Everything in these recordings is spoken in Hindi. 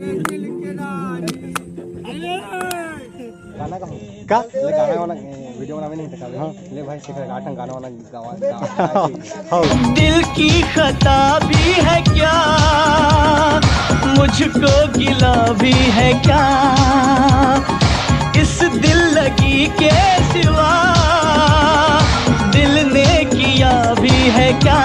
गाना का गाना वाला वीडियो बना नहीं था। हाँ ले भाई शिखर गाठन गाना वाला दिल की खता भी है क्या, मुझको गिला भी है क्या, इस दिल लगी के सिवा दिल ने किया भी है क्या।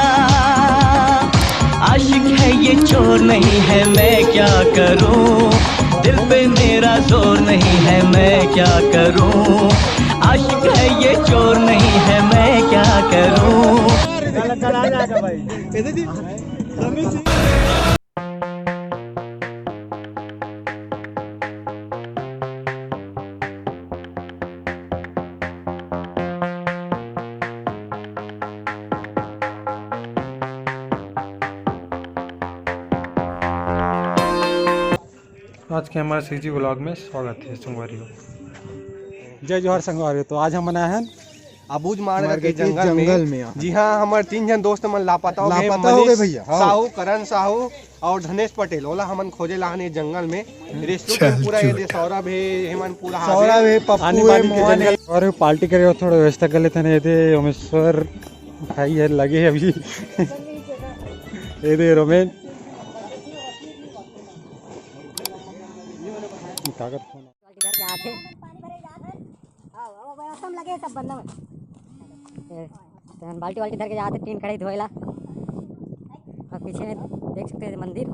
आशिक है ये चोर नहीं है, मैं क्या करूं, दिल पे मेरा जोर नहीं है, मैं क्या करूं। आशिक है ये चोर नहीं है, मैं क्या करूं। आज के हमारे सिक्जी व्लॉग में स्वागत है संगवारियों। जय जोहर संगवारी। तो आज हम आए हैं अबूझ मार्ग के जंगल में। जी हाँ, हमारे 3 जन दोस्त मन लापता हो गए भैया। साहू, करण साहू और धनेश पटेल ओला हमन खोजे लाहन जंगल में। रेस्टोरेंट पूरा ये सौरभ है, हेमन पूरा सौरभ है, पप्पू है, मोहन है और पार्टी करे थोड़ा व्यवस्था कर लेते हैं। ये ओमेश्वर भाई है लगे अभी ये रोमेन कागज लगे सब बंदा में बाल्टी वाल्टी धर के जाते 3 खड़े धोएला। और पीछे में देख सकते हैं मंदिर।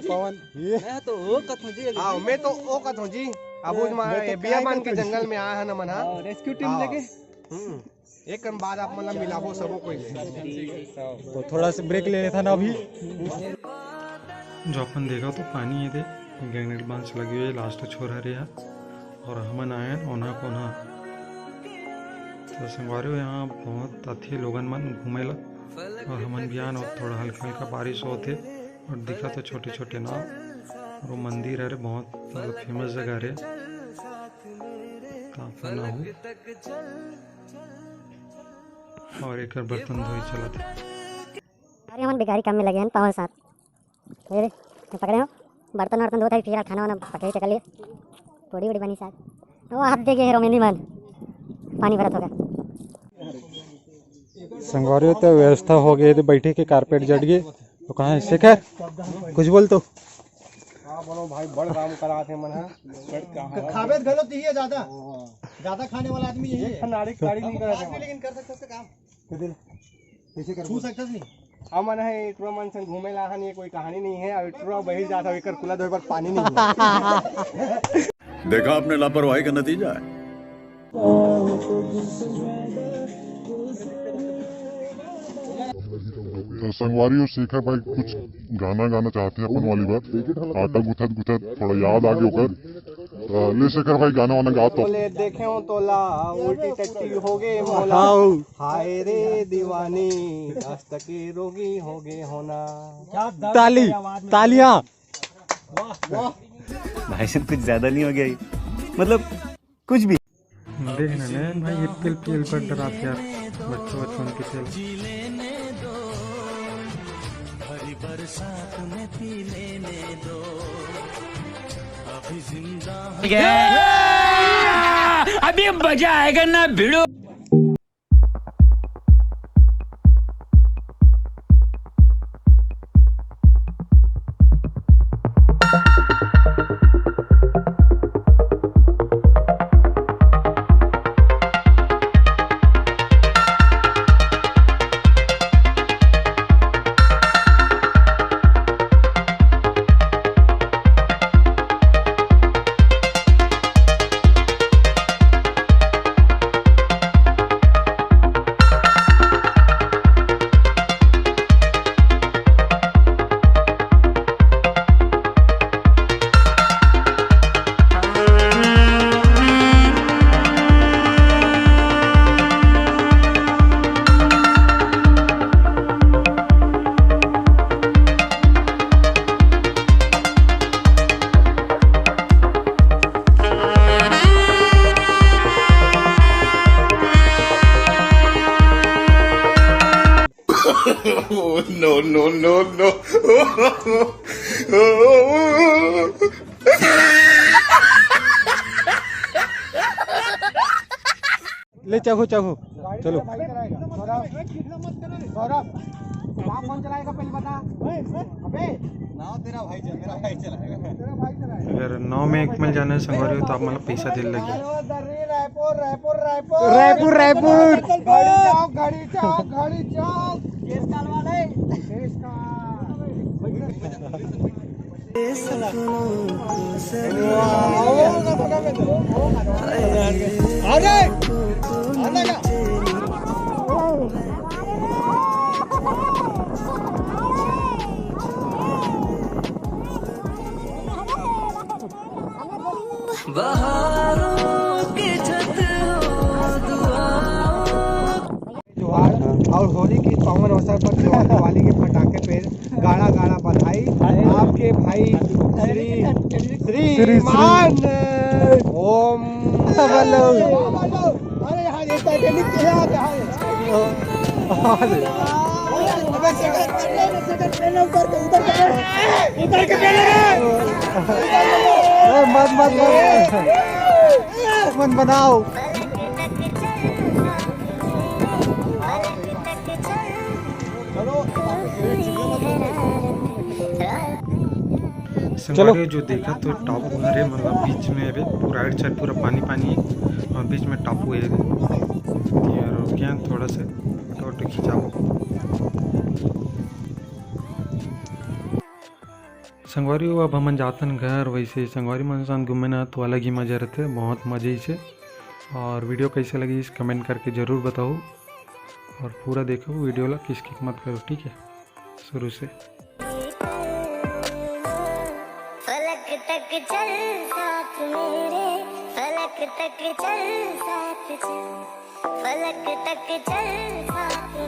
पवन मैं तो ओ कथो जी। हां मैं तो ओ कथो जी। अबूझ मार बियाबान के जंगल में आया है न मना रेस्क्यू टीम लेके। एक कम बाद आप मतलब मिलाबो सबो कोई ले तो थोड़ा सा ब्रेक ले लेता ना अभी। जो अपन देखा तो पानी ये थे गैंगनेट बांस लगी हुई है लास्ट छोरा रहा और हमन आए ओना कोना। तो संगवारी यहाँ बहुत अथी लोगन मन घूमेला और हमन भी आन और थोड़ा हल्का हल्का बारिश होते और दिखा तो छोटे छोटे नाव और वो मंदिर है बहुत फेमस जगह है। और एक बर्तन धोई चला था। अरे हम बेकारी काम में लगे हैं पावर साथ मेरे पकड़े हो बर्तन वर्तन धोता है फिर खाना वाना पकड़े चल लिए थोड़ी बड़ी बनी साथ वो हाथ देखे रोमेंदी मन पानी भरत होगा। संगवारी तो व्यवस्था हो गई तो बैठे के कारपेट जट गए तो कहाँ से कर कुछ बोल तो बोलो भाई बड़ काम करा थे मन खावे गलत ही है ज्यादा खाने वाला आदमी यही है। नाड़ी नहीं करा थे लेकिन कर सकते काम कैसे कर छू सकते नहीं। अमन है इतना मन से घूमे ला ये कोई कहानी नहीं है। और इतना बही जाता है कुला धोए पर पानी नहीं है। देखा आपने लापरवाही का नतीजा है। तो संगवारी और शेखर भाई कुछ गाना गाना चाहते हैं अपन वाली बात आटा गुथत गुथत थोड़ा याद आ गया कर ले शेखर भाई गाना वाना गा तो ले देखे हो तो ला उल्टी टट्टी हो गए मोला हाय रे दीवानी दस्त के रोगी हो गए होना। ताली तालियां भाई से कुछ ज्यादा नहीं हो गया मतलब कुछ भी देखना नहीं भाई ये पिल पर डराते यार बच्चों की तेल बरसात में पी लेने दो अभी जिंदा अभी मजा आएगा ना भिड़ो। No no no no. ले चाहू चाहू चलो। कौन चलाएगा पहले बता। अबे नाव तेरा भाई मेरा भाई चलाएगा। अगर 9 में 1 मिल जाने संगवारी हो तो आप मतलब पैसा दिल लगी। रायपुर रायपुर रायपुर रायपुर रायपुर गाड़ी चौक केस कालवा ले केस का अरे और होली की पावन अवसर पर दिवाली के पटाखे पे गाड़ा गाड़ा बधाई आपके भाई श्रीमान ओम। अरे यहाँ मत बनाओ। संगवारी जो देखा तो टापू है रे, मतलब बीच में है पूरा राइट साइड पूरा पानी पानी है और बीच में टापू है रे। यार क्या थोड़ा सा फोटो खिंचाओ। संगवारी अब हम जातन घर। वैसे संगवारी मन साथ घूमे ना तो अलग ही मज़ा रहते, बहुत मज़े से। और वीडियो कैसे लगी इस कमेंट करके ज़रूर बताओ और पूरा देखो वीडियो ला, किसकी मत करो, ठीक है शुरू से। फलक तक चल साथ मेरे, फलक तक चल साथ चल, फलक तक चल साथ